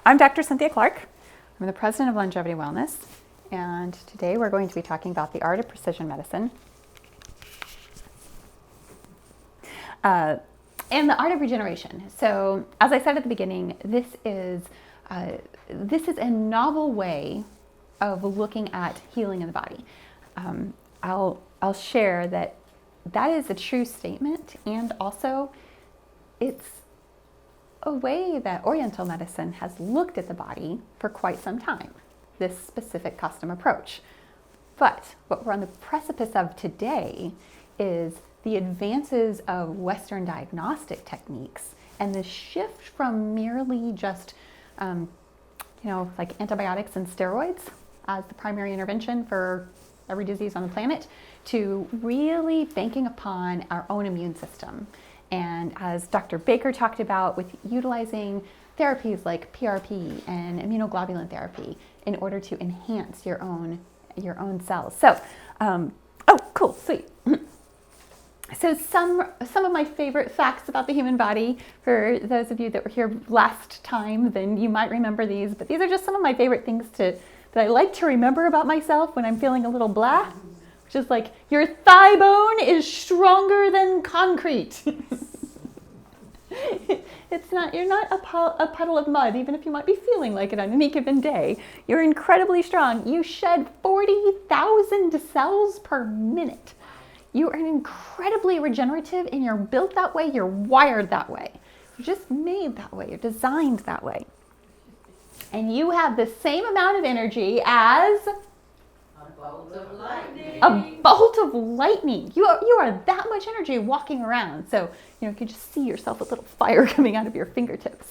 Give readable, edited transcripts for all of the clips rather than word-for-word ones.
I'm Dr. Cynthia Clark. I'm the president of Longevity Wellness, and today we're going to be talking about the art of precision medicine and the art of regeneration. So, as I said at the beginning, this is a novel way of looking at healing in the body. I'll share that is a true statement, and also it's a way that Oriental medicine has looked at the body for quite some time, this specific custom approach. But what we're on the precipice of today is the advances of Western diagnostic techniques and the shift from merely just, like antibiotics and steroids as the primary intervention for every disease on the planet, to really banking upon our own immune system. And as Dr. Baker talked about, with utilizing therapies like PRP and immunoglobulin therapy in order to enhance your own cells. So, cool, sweet. So some of my favorite facts about the human body, for those of you that were here last time, then you might remember these, but these are just some of my favorite things that I like to remember about myself when I'm feeling a little blah. Just like, your thigh bone is stronger than concrete. You're not a puddle of mud, even if you might be feeling like it on any given day. You're incredibly strong. You shed 40,000 cells per minute. You are incredibly regenerative, and you're built that way. You're wired that way. You're just made that way. You're designed that way. And you have the same amount of energy as a bolt of lightning. A bolt of lightning. You are that much energy walking around. So, you can just see yourself a little fire coming out of your fingertips.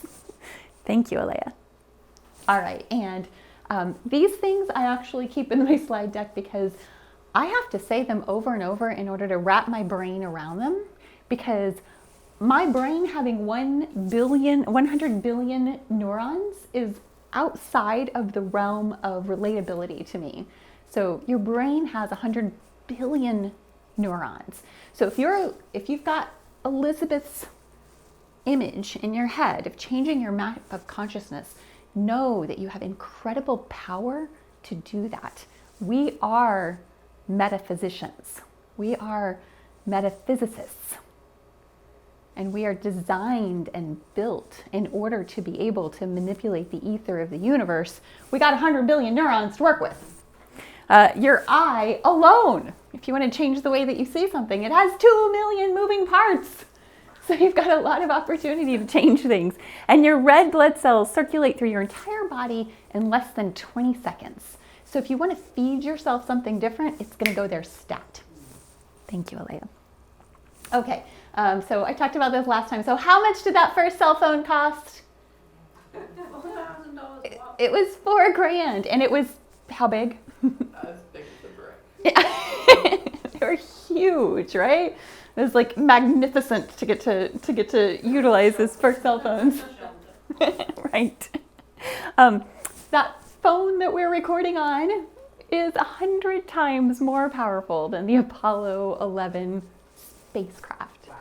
Thank you, Alea. All right, and these things I actually keep in my slide deck because I have to say them over and over in order to wrap my brain around them, because my brain having 100 billion neurons is outside of the realm of relatability to me. So your brain has 100 billion neurons. So if you've got Elizabeth's image in your head of changing your map of consciousness, know that you have incredible power to do that. We are metaphysicians. We are metaphysicists. And we are designed and built in order to be able to manipulate the ether of the universe. We got 100 billion neurons to work with. Your eye alone, if you want to change the way that you see something, it has 2 million moving parts. So you've got a lot of opportunity to change things. And your red blood cells circulate through your entire body in less than 20 seconds. So if you want to feed yourself something different, it's going to go there stat. Thank you, Alea. Okay, so I talked about this last time. So how much did that first cell phone cost? $1,000. It was $4,000, and it was how big? As big as a brick. They were huge, right? It was like magnificent to get to utilize this for cell phones. Right. That phone that we're recording on is 100 times more powerful than the Apollo 11 spacecraft. Wow.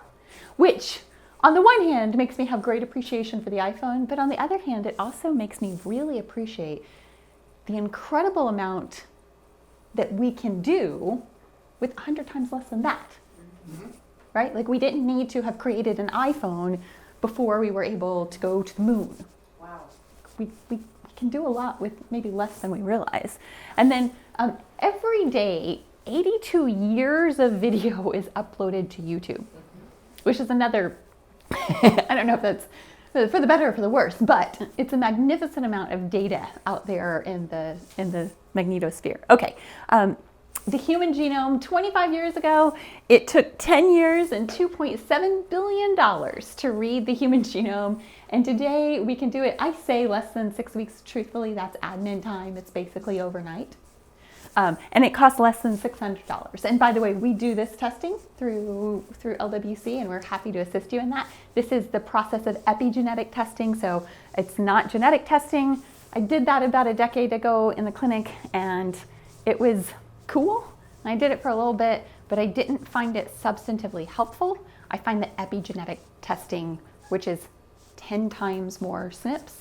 Which, on the one hand, makes me have great appreciation for the iPhone, but on the other hand, it also makes me really appreciate the incredible amount that we can do with 100 times less than that. Mm-hmm. Right? Like, we didn't need to have created an iPhone before we were able to go to the moon. Wow. We can do a lot with maybe less than we realize. And then every day, 82 years of video is uploaded to YouTube, which is another, I don't know if that's for the better or for the worse, but it's a magnificent amount of data out there in the magnetosphere. Okay, the human genome, 25 years ago, it took 10 years and $2.7 billion to read the human genome. And today we can do it, I say less than 6 weeks. Truthfully, that's admin time. It's basically overnight. And it costs less than $600. And by the way, we do this testing through LWC, and we're happy to assist you in that. This is the process of epigenetic testing, so it's not genetic testing. I did that about a decade ago in the clinic, and it was cool. I did it for a little bit, but I didn't find it substantively helpful. I find that epigenetic testing, which is 10 times more SNPs,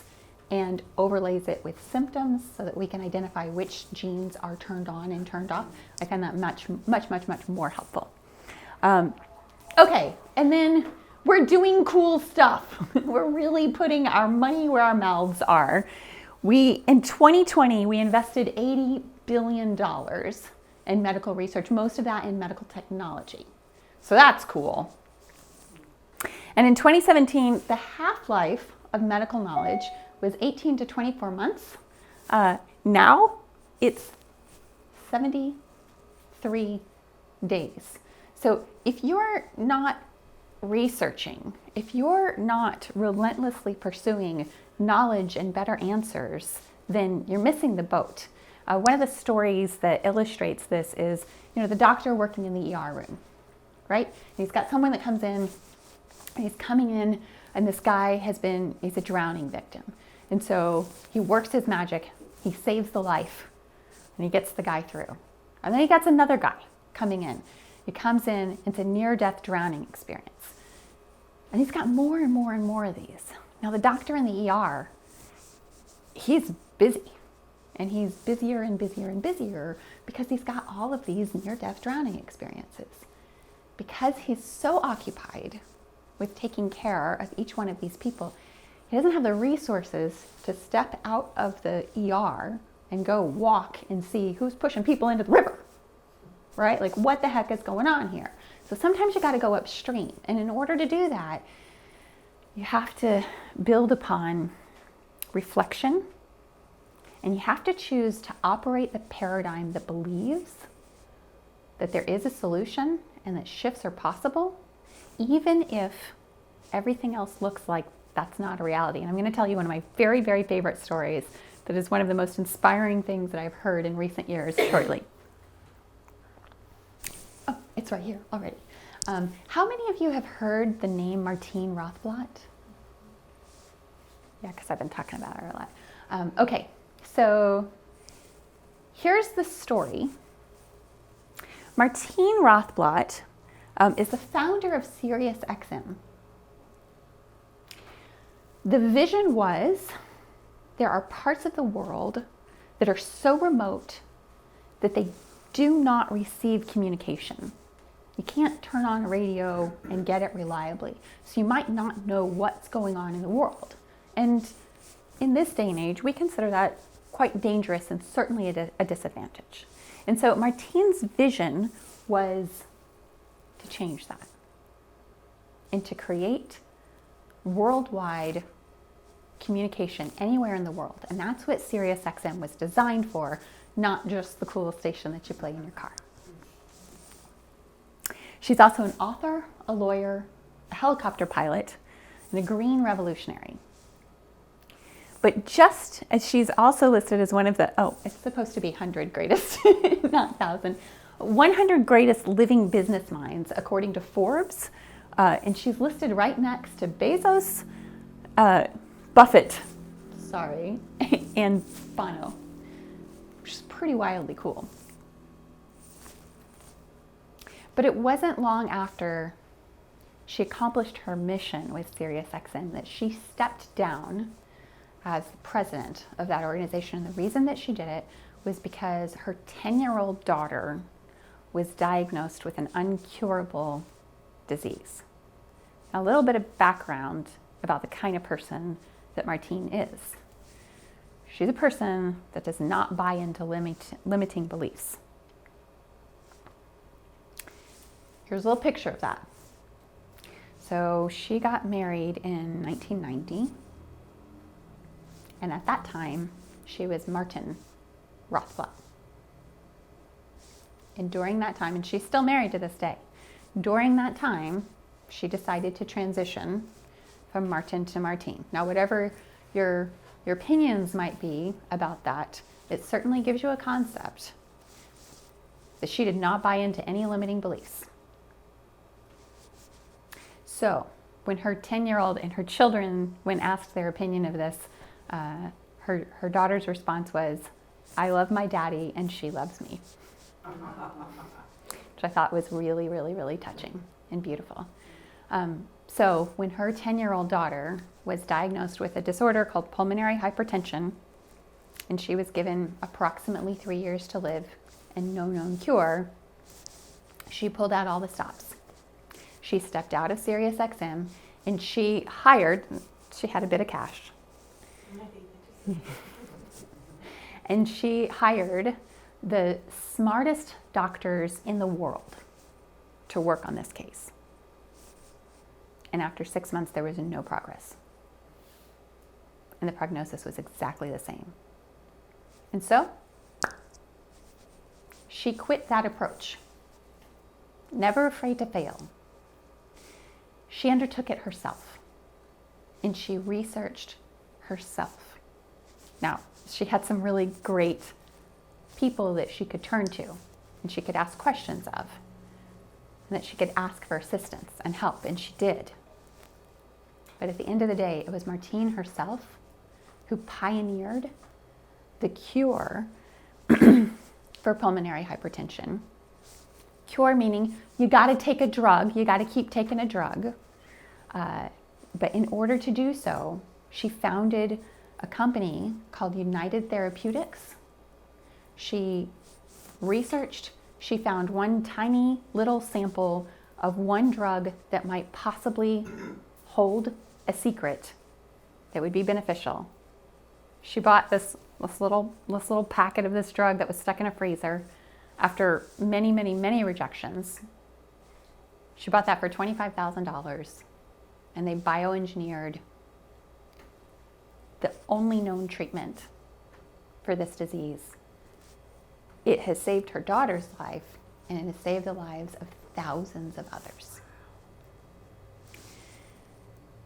and overlays it with symptoms so that we can identify which genes are turned on and turned off. I find that much more helpful. Okay, and then we're doing cool stuff. We're really putting our money where our mouths are. In 2020, we invested $80 billion in medical research, most of that in medical technology. So that's cool. And in 2017, the half-life of medical knowledge was 18 to 24 months. Now it's 73 days. So if you're not researching, if you're not relentlessly pursuing knowledge and better answers, then you're missing the boat. One of the stories that illustrates this is, the doctor working in the ER room, right? He's got someone that comes in, and he's coming in, and this guy he's a drowning victim. And so he works his magic, he saves the life, and he gets the guy through. And then he gets another guy coming in. He comes in, it's a near-death drowning experience. And he's got more and more and more of these. Now the doctor in the ER, he's busy. And he's busier and busier and busier because he's got all of these near-death drowning experiences. Because he's so occupied with taking care of each one of these people, he doesn't have the resources to step out of the ER and go walk and see who's pushing people into the river, right? Like, what the heck is going on here? So sometimes you got to go upstream. And in order to do that, you have to build upon reflection, and you have to choose to operate the paradigm that believes that there is a solution and that shifts are possible, even if everything else looks like that's not a reality. And I'm going to tell you one of my very, very favorite stories that is one of the most inspiring things that I've heard in recent years shortly. Oh, it's right here already. How many of you have heard the name Martine Rothblatt? Yeah, because I've been talking about her a lot. Okay, so here's the story. Martine Rothblatt is the founder of SiriusXM. The vision was there are parts of the world that are so remote that they do not receive communication. You can't turn on a radio and get it reliably. So you might not know what's going on in the world. And in this day and age, we consider that quite dangerous and certainly a disadvantage. And so Martine's vision was to change that and to create worldwide communication anywhere in the world. And that's what SiriusXM was designed for, not just the cool station that you play in your car. She's also an author, a lawyer, a helicopter pilot, and a green revolutionary. But just as she's also listed as one of the, it's supposed to be 100 greatest, not 1,000, 100 greatest living business minds, according to Forbes. And she's listed right next to Bezos, Buffett, and Bono, which is pretty wildly cool. But it wasn't long after she accomplished her mission with SiriusXM that she stepped down as the president of that organization. And the reason that she did it was because her 10-year-old daughter was diagnosed with an uncurable disease. Now, a little bit of background about the kind of person that Martine is. She's a person that does not buy into limiting beliefs. Here's a little picture of that. So she got married in 1990. And at that time, she was Martin Rothblatt. And during that time, and she's still married to this day, during that time, she decided to transition from Martin to Martine. Now, whatever your opinions might be about that, it certainly gives you a concept that she did not buy into any limiting beliefs. So when her 10-year-old and her children, when asked their opinion of this, her daughter's response was, "I love my daddy and she loves me," which I thought was really, really, really touching and beautiful. So when her 10-year-old daughter was diagnosed with a disorder called pulmonary hypertension, and she was given approximately 3 years to live and no known cure, she pulled out all the stops. She stepped out of SiriusXM and she had a bit of cash. And she hired the smartest doctors in the world to work on this case. And after 6 months, there was no progress. And the prognosis was exactly the same. And so, she quit that approach, never afraid to fail. She undertook it herself, and she researched herself. Now, she had some really great people that she could turn to, and she could ask questions of, and that she could ask for assistance and help, and she did. But at the end of the day, it was Martine herself who pioneered the cure for pulmonary hypertension. Cure meaning you got to take a drug, you got to keep taking a drug. But in order to do so, she founded a company called United Therapeutics. She researched, she found one tiny little sample of one drug that might possibly hold a secret that would be beneficial. She bought this little packet of this drug that was stuck in a freezer after many rejections. She bought that for $25,000, and they bioengineered the only known treatment for this disease. It has saved her daughter's life, and it has saved the lives of thousands of others.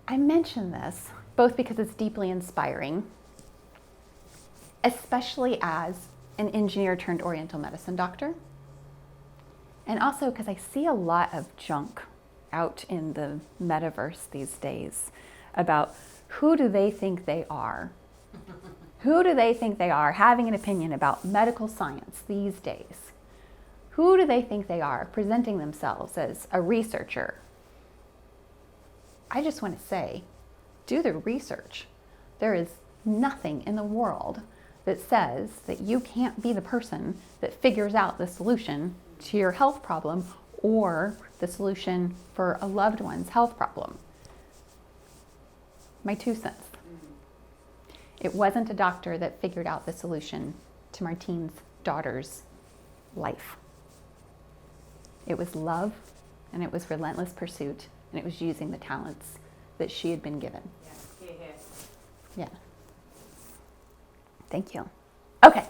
I mention this both because it's deeply inspiring, especially as an engineer turned Oriental medicine doctor, and also because I see a lot of junk out in the metaverse these days about who do they think they are? Who do they think they are having an opinion about medical science these days? Who do they think they are presenting themselves as a researcher? I just want to say, do the research. There is nothing in the world that says that you can't be the person that figures out the solution to your health problem or the solution for a loved one's health problem. My 2 cents. It wasn't a doctor that figured out the solution to Martine's daughter's life. It was love, and it was relentless pursuit, and it was using the talents that she had been given. Yeah. Thank you. Okay.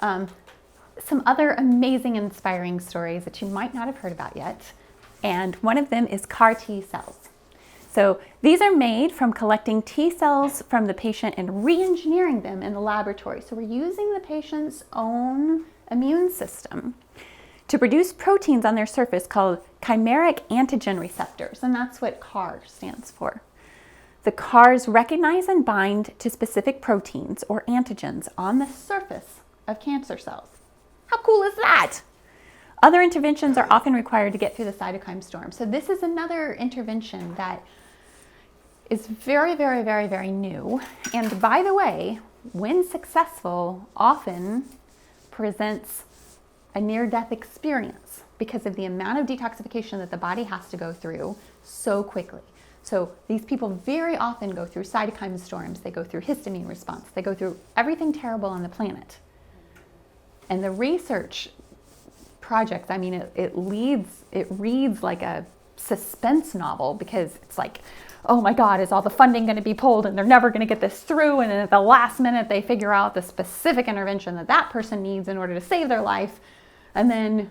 Some other amazing, inspiring stories that you might not have heard about yet. And one of them is CAR T cells. So these are made from collecting T cells from the patient and re-engineering them in the laboratory. So we're using the patient's own immune system to produce proteins on their surface called chimeric antigen receptors. And that's what CAR stands for. The CARs recognize and bind to specific proteins or antigens on the surface of cancer cells. How cool is that? Other interventions are often required to get through the cytokine storm. So this is another intervention that is very new. And by the way, when successful, often presents a near-death experience because of the amount of detoxification that the body has to go through so quickly. So these people very often go through cytokine storms, they go through histamine response, they go through everything terrible on the planet. And the research projects, I mean, it reads like a suspense novel because it's like, oh my God, is all the funding going to be pulled and they're never going to get this through? And then at the last minute, they figure out the specific intervention that that person needs in order to save their life. And then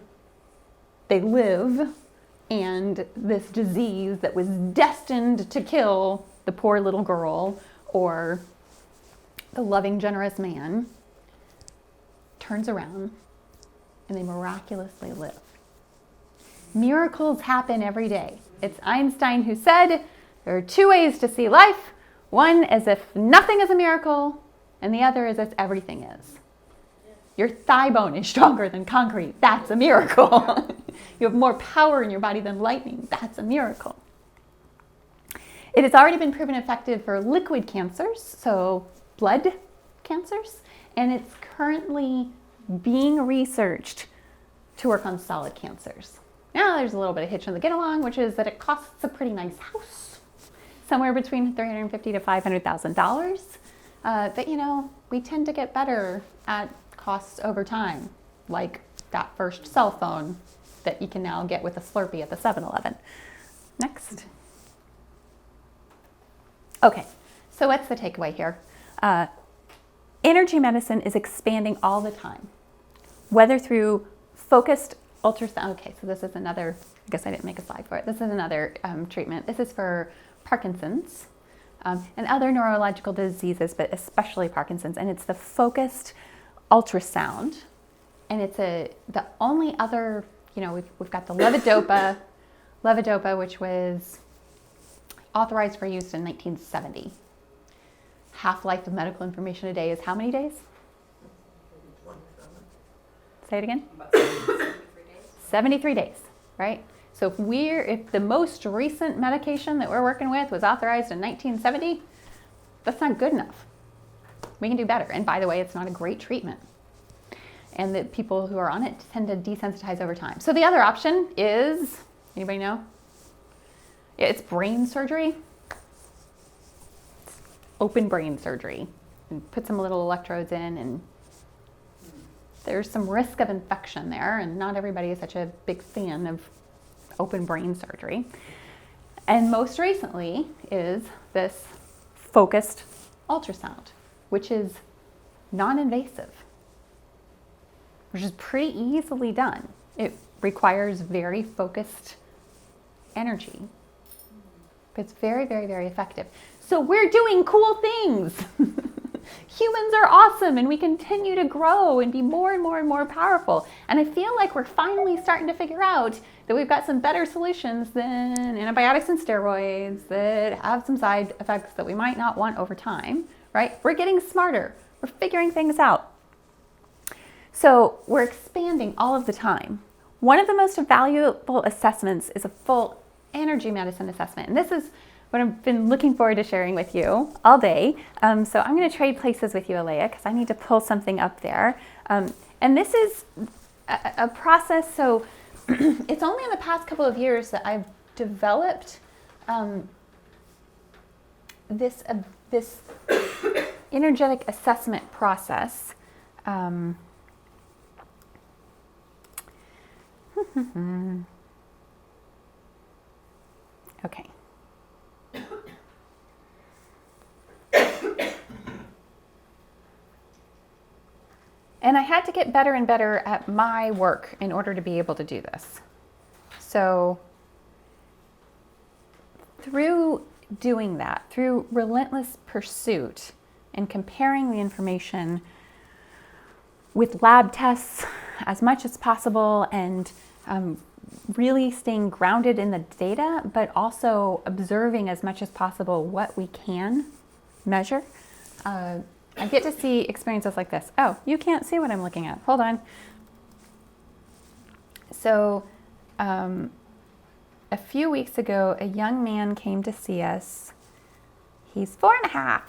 they live, and this disease that was destined to kill the poor little girl or the loving, generous man turns around and they miraculously live. Miracles happen every day. It's Einstein who said there are 2 ways to see life. One is if nothing is a miracle, and the other is if everything is. Your thigh bone is stronger than concrete. That's a miracle. You have more power in your body than lightning. That's a miracle. It has already been proven effective for liquid cancers, so blood cancers, and it's currently being researched to work on solid cancers. Now there's a little bit of hitch in the get along, which is that it costs a pretty nice house, somewhere between $350,000 to $500,000. But you know, we tend to get better at costs over time, like that first cell phone that you can now get with a Slurpee at the 7-Eleven. Next. Okay, so what's the takeaway here? Energy medicine is expanding all the time, whether through focused ultrasound. Okay, so this is another, I guess I didn't make a slide for it. This is another treatment. This is for Parkinson's and other neurological diseases, but especially Parkinson's. And it's the focused ultrasound. And it's the only other, you know, we've got the levodopa, which was authorized for use in 1970. Half-life of medical information a day is how many days? 27. Say it again. About 73 days. 73 days, right? So if the most recent medication that we're working with was authorized in 1970, that's not good enough. We can do better. And by the way, it's not a great treatment. And the people who are on it tend to desensitize over time. So the other option is, anybody know? Yeah, it's brain surgery. It's open brain surgery. And put some little electrodes in, and there's some risk of infection there, and not everybody is such a big fan of open brain surgery. And most recently is this focused ultrasound, which is non-invasive, which is pretty easily done. It requires very focused energy, but it's very, very, very effective. So we're doing cool things. Humans are awesome, and we continue to grow and be more and more and more powerful. And I feel like we're finally starting to figure out that we've got some better solutions than antibiotics and steroids that have some side effects that we might not want over time, right? We're getting smarter. We're figuring things out. So we're expanding all of the time. One of the most valuable assessments is a full energy medicine assessment. And this is what I've been looking forward to sharing with you all day. So I'm going to trade places with you, Alea, because I need to pull something up there. And this is a process. So it's only in the past couple of years that I've developed this energetic assessment process. Okay. And I had to get better and better at my work in order to be able to do this. So through doing that, through relentless pursuit and comparing the information with lab tests as much as possible, and really staying grounded in the data, but also observing as much as possible what we can measure, I get to see experiences like this. Oh, you can't see what I'm looking at. Hold on. So a few weeks ago, a young man came to see us. He's 4.5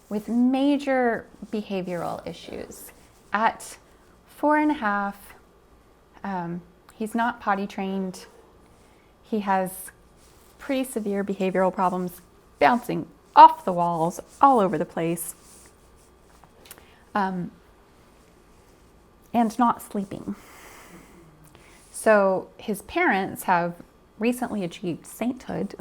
with major behavioral issues. At 4.5, he's not potty trained. He has pretty severe behavioral problems, bouncing off the walls, all over the place, and not sleeping. So his parents have recently achieved sainthood.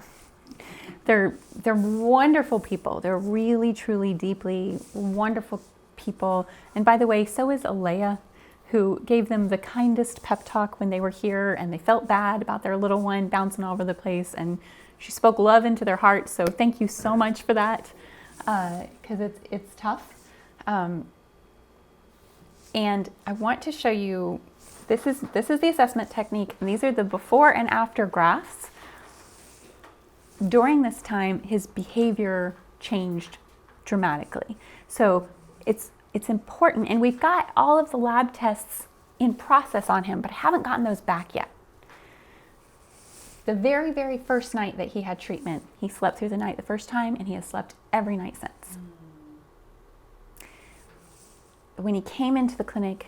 They're wonderful people. They're really, truly, deeply wonderful people. And by the way, so is Alea, who gave them the kindest pep talk when they were here and they felt bad about their little one bouncing all over the place. And she spoke love into their hearts. So thank you so much for that, because it's tough. And I want to show you, this is the assessment technique, and these are the before and after graphs. During this time, his behavior changed dramatically. So it's important, and we've got all of the lab tests in process on him, but I haven't gotten those back yet. The very, very first night that he had treatment, he slept through the night the first time, and he has slept every night since. When he came into the clinic,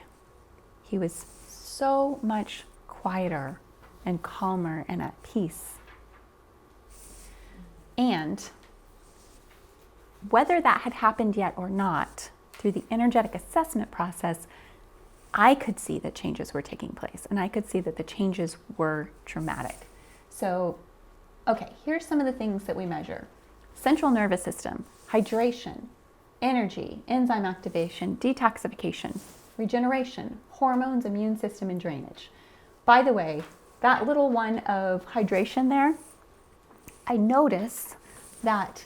he was so much quieter and calmer and at peace. And whether that had happened yet or not, through the energetic assessment process, I could see that changes were taking place, and I could see that the changes were dramatic. So, okay, here's some of the things that we measure. Central nervous system, hydration, energy, enzyme activation, detoxification, regeneration, hormones, immune system, and drainage. By the way, that little one of hydration there, I notice that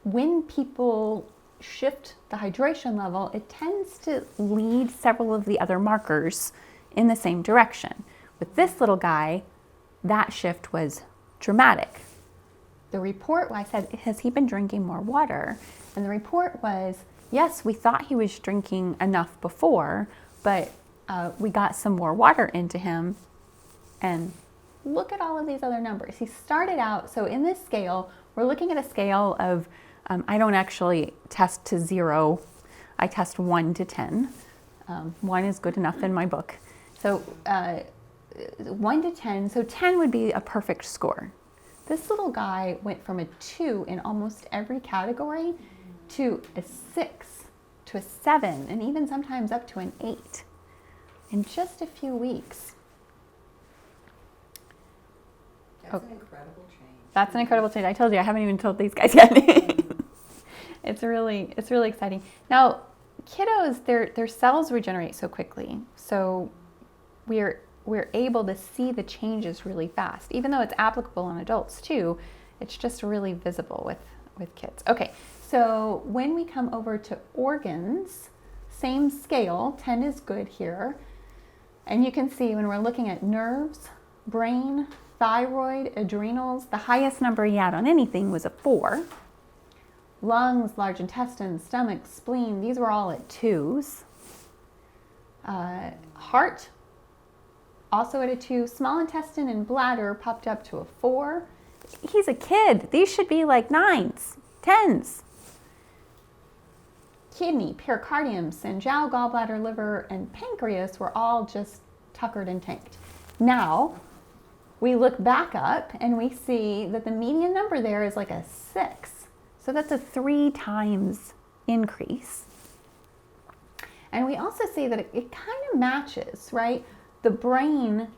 when people shift the hydration level, it tends to lead several of the other markers in the same direction. With this little guy, that shift was dramatic. The report, I said, has he been drinking more water? And the report was, yes, we thought he was drinking enough before, but we got some more water into him. And look at all of these other numbers. He started out, so in this scale, we're looking at a scale of, I don't actually test to 0. I test 1 to 10. 1 is good enough in my book. So 1 to 10, so 10 would be a perfect score. This little guy went from a 2 in almost every category to a 6, to a 7, and even sometimes up to an 8 in just a few weeks. That's an incredible change. That's an incredible change. I told you, I haven't even told these guys yet. It's really exciting. Now, kiddos, their cells regenerate so quickly, so we're able to see the changes really fast. Even though it's applicable on adults too, it's just really visible with kids. Okay, so when we come over to organs, same scale, 10 is good here. And you can see when we're looking at nerves, brain, thyroid, adrenals, the highest number he had on anything was a 4. Lungs, large intestine, stomach, spleen, these were all at 2s. Heart, also at a 2. Small intestine and bladder popped up to a 4. He's a kid. These should be like 9s, 10s. Kidney, pericardium, Sanjiao, gallbladder, liver, and pancreas were all just tuckered and tanked. Now, we look back up and we see that the median number there is like a 6. So that's a 3 times increase. And we also see that it kind of matches, right? The brain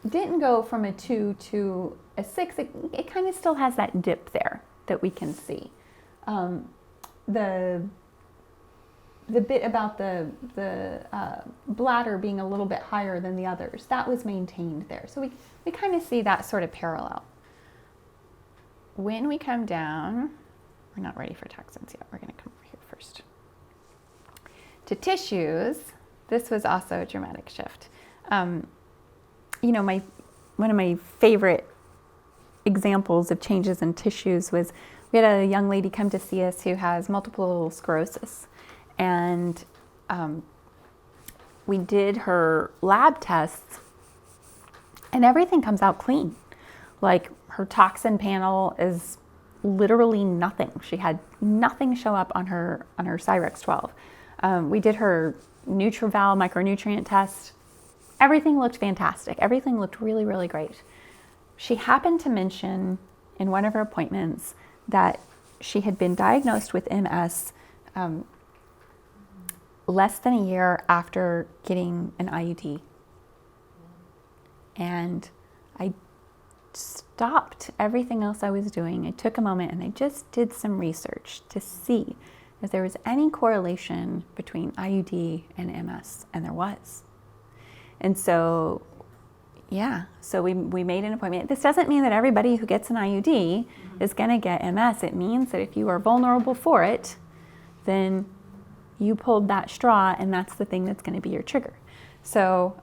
didn't go from a 2 to a 6. It kind of still has that dip there that we can see. The bit about the bladder being a little bit higher than the others, that was maintained there. So we kind of see that sort of parallel. When we come down, we're not ready for toxins yet. We're going to come over here first. To tissues, this was also a dramatic shift. You know, one of my favorite examples of changes in tissues was we had a young lady come to see us who has multiple sclerosis. And we did her lab tests, and everything comes out clean. Like, her toxin panel is literally nothing. She had nothing show up on her Cyrex 12. We did her NutriVal micronutrient test. Everything looked fantastic. Everything looked really, really great. She happened to mention in one of her appointments that she had been diagnosed with MS less than a year after getting an IUD. And I stopped everything else I was doing. I took a moment and I just did some research to see if there was any correlation between IUD and MS, and there was. And so, yeah, so we made an appointment. This doesn't mean that everybody who gets an IUD is going to get MS. It means that if you are vulnerable for it, then you pulled that straw, and that's the thing that's going to be your trigger. So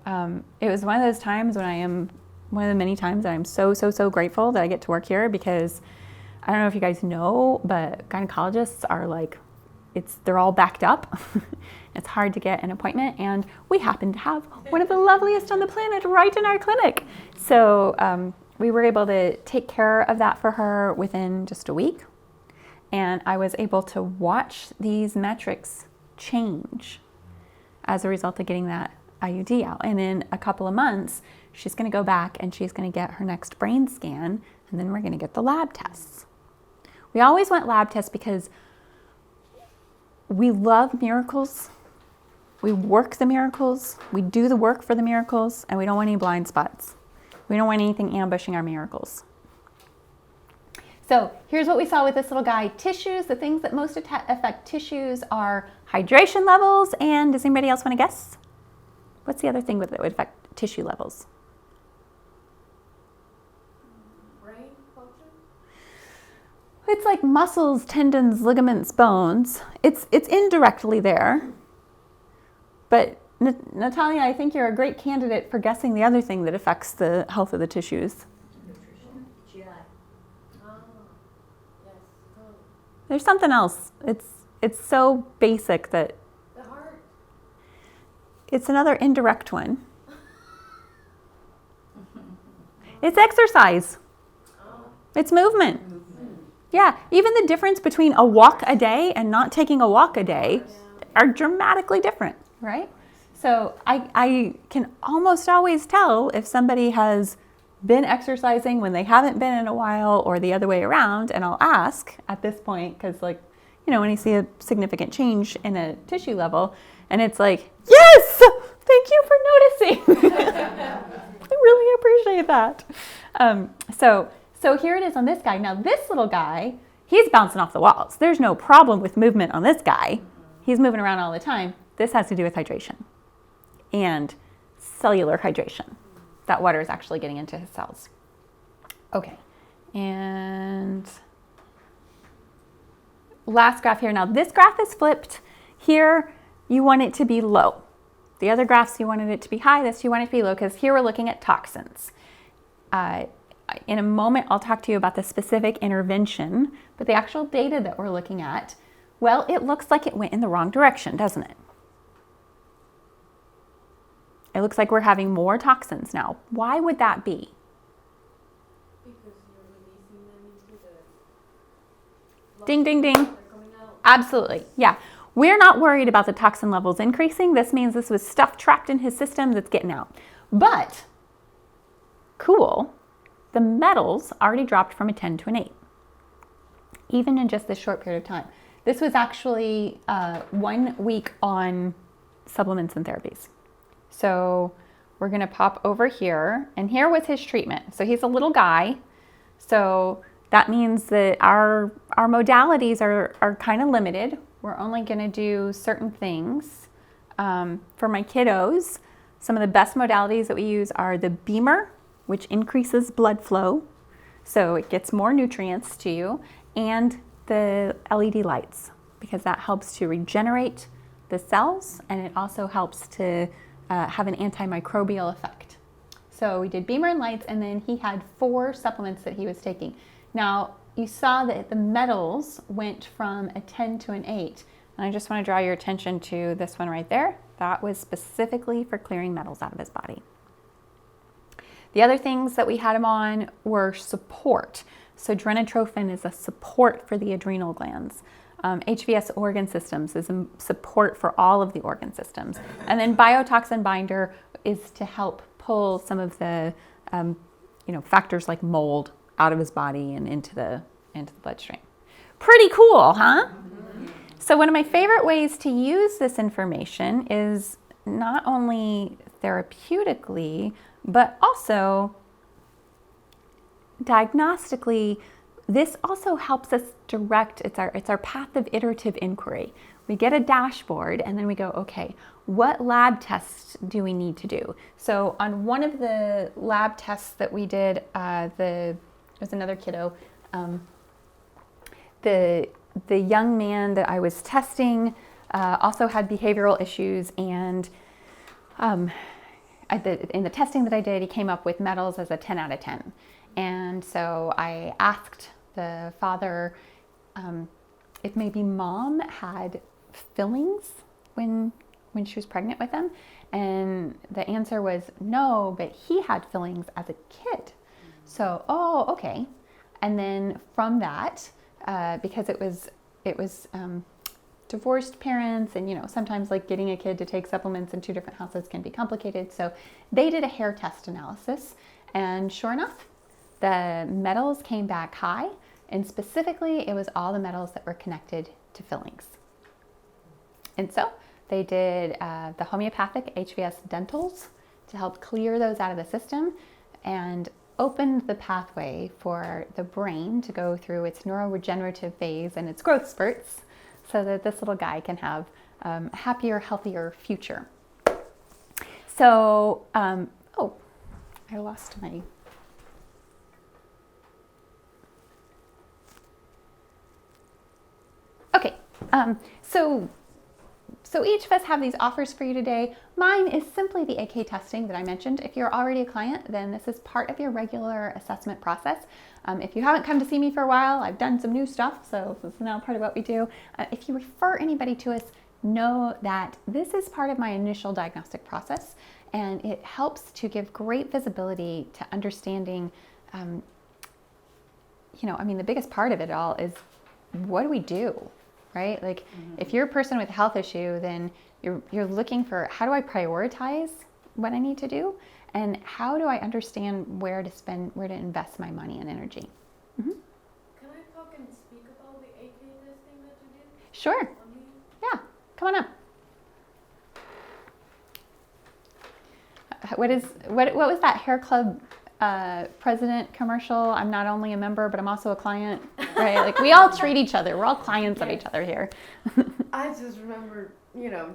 it was one of those times one of the many times that I'm so grateful that I get to work here, because I don't know if you guys know, but gynecologists are like, they're all backed up. It's hard to get an appointment, and we happen to have one of the loveliest on the planet right in our clinic. So we were able to take care of that for her within just a week. And I was able to watch these metrics change as a result of getting that IUD out. And in a couple of months, she's going to go back and she's going to get her next brain scan, and then we're going to get the lab tests. We always want lab tests because we love miracles. We work the miracles. We do the work for the miracles, and we don't want any blind spots. We don't want anything ambushing our miracles. So here's what we saw with this little guy. Tissues, the things that most affect tissues are hydration levels, and does anybody else want to guess? What's the other thing that would affect tissue levels? Brain function? It's like muscles, tendons, ligaments, bones. It's indirectly there. But Natalia, I think you're a great candidate for guessing the other thing that affects the health of the tissues. Nutrition, GI. Ah, yes. Oh, There's something else. It's so basic that the heart. it's another indirect one. It's exercise. Oh, It's movement. Yeah, even the difference between a walk a day and not taking a walk a day are dramatically different, right? So I can almost always tell if somebody has been exercising when they haven't been in a while, or the other way around, and I'll ask at this point, because like, you know, when you see a significant change in a tissue level, and it's like, yes, thank you for noticing. I really appreciate that. So here it is on this guy. Now this little guy, he's bouncing off the walls. There's no problem with movement on this guy. He's moving around all the time. This has to do with hydration and cellular hydration. That water is actually getting into his cells. Okay, and last graph here. Now this graph is flipped. Here you want it to be low. The other graphs you wanted it to be high. This you want it to be low, because here we're looking at toxins. In a moment I'll talk to you about the specific intervention, but the actual data that we're looking at, well, it looks like it went in the wrong direction, doesn't it? It looks like we're having more toxins now. Why would that be? because you're releasing them into the Ding, ding, ding. they're coming out. Absolutely, yeah. We're not worried about the toxin levels increasing. This means this was stuff trapped in his system that's getting out. But, cool, the metals already dropped from a 10 to an 8, even in just this short period of time. This was actually 1 week on supplements and therapies. So we're gonna pop over here, and here was his treatment. So he's a little guy, so that means that our modalities are kind of limited. We're only gonna do certain things. For my kiddos, some of the best modalities that we use are the Beamer, which increases blood flow, so it gets more nutrients to you, and the LED lights, because that helps to regenerate the cells, and it also helps to have an antimicrobial effect. So we did Beamer and lights, and then he had 4 supplements that he was taking. Now, you saw that the metals went from a 10 to an 8, and I just want to draw your attention to this one right there. That was specifically for clearing metals out of his body. The other things that we had him on were support. So drenatrophin is a support for the adrenal glands. HVS organ systems is a support for all of the organ systems. And then biotoxin binder is to help pull some of the factors like mold out of his body and into the bloodstream. Pretty cool, huh? So one of my favorite ways to use this information is not only therapeutically, but also diagnostically. This also helps us direct, it's our path of iterative inquiry. We get a dashboard and then we go, okay, what lab tests do we need to do? So on one of the lab tests that we did, there's another kiddo, the young man that I was testing also had behavioral issues, and in the testing that I did, he came up with metals as a 10 out of 10. And so I asked the father if maybe mom had fillings when she was pregnant with him. And the answer was no, but he had fillings as a kid. So, oh, okay. And then from that, because it was divorced parents, and sometimes like getting a kid to take supplements in two different houses can be complicated. So they did a hair test analysis, and sure enough, the metals came back high, and specifically it was all the metals that were connected to fillings. And so they did the homeopathic HVS dentals to help clear those out of the system and opened the pathway for the brain to go through its neuroregenerative phase and its growth spurts so that this little guy can have a happier, healthier future. So, oh, I lost my... Okay, so each of us have these offers for you today. Mine is simply the AK testing that I mentioned. If you're already a client, then this is part of your regular assessment process. If you haven't come to see me for a while, I've done some new stuff, so this is now part of what we do. If you refer anybody to us, know that this is part of my initial diagnostic process, and it helps to give great visibility to understanding, the biggest part of it all is, what do we do? Right? Like, if you're a person with a health issue, then you're looking for, how do I prioritize what I need to do? And how do I understand where to invest my money and energy? Mm-hmm. Can I talk and speak about the AK testing that you did? Sure. Yeah, come on up. What was that hair club president commercial? I'm not only a member, but I'm also a client, right? Like, we all treat each other. We're all clients of each other here. I just remember,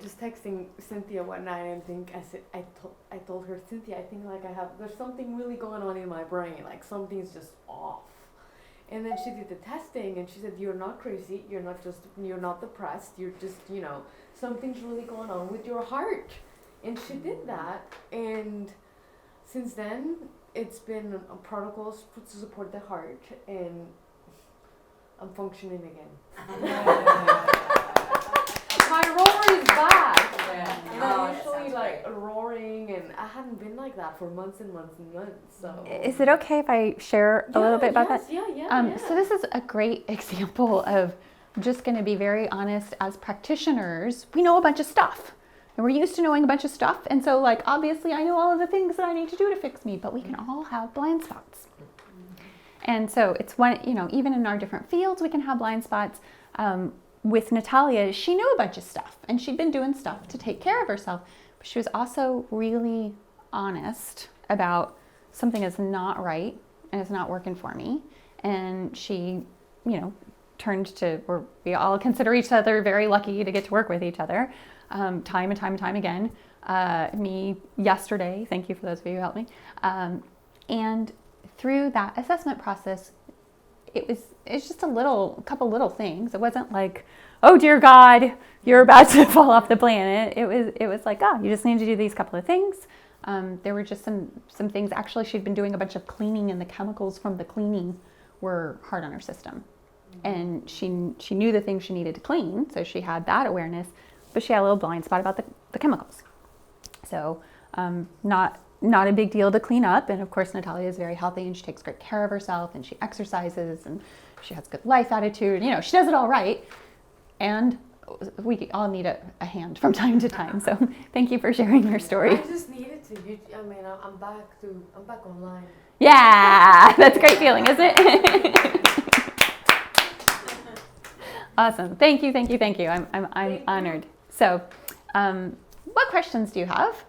just texting Cynthia one night and I told her, Cynthia, I think like there's something really going on in my brain, like something's just off. And then she did the testing and she said, you're not crazy, you're not depressed, you're just, something's really going on with your heart. And she did that, and since then, it's been protocols to support the heart, and I'm functioning again. My roar is back. And I'm usually like roaring, and I haven't been like that for months and months and months. So is it okay if I share a little bit about that? Yeah. So this is a great example of, I'm just going to be very honest, as practitioners, we know a bunch of stuff. And we're used to knowing a bunch of stuff. And so, like, obviously I know all of the things that I need to do to fix me, but we can all have blind spots. And so it's one, even in our different fields, we can have blind spots. With Natalia, she knew a bunch of stuff, and she'd been doing stuff to take care of herself. But she was also really honest about something is not right and it's not working for me. And she, turned to, we all consider each other very lucky to get to work with each other. Time and time again. Me yesterday, thank you for those of you who helped me. And through that assessment process, it's just a couple little things. It wasn't like, oh dear God, you're about to fall off the planet. It was like, you just need to do these couple of things. There were just some things. Actually, she'd been doing a bunch of cleaning, and the chemicals from the cleaning were hard on her system. And she knew the things she needed to clean, so she had that awareness. But she had a little blind spot about the chemicals. So not a big deal to clean up. And of course, Natalia is very healthy, and she takes great care of herself, and she exercises, and she has good life attitude. she does it all right. And we all need a hand from time to time. So thank you for sharing your story. I just needed to. I'm back online. Yeah, that's a great feeling, isn't it? Awesome. Thank you. I'm honored. So, what questions do you have?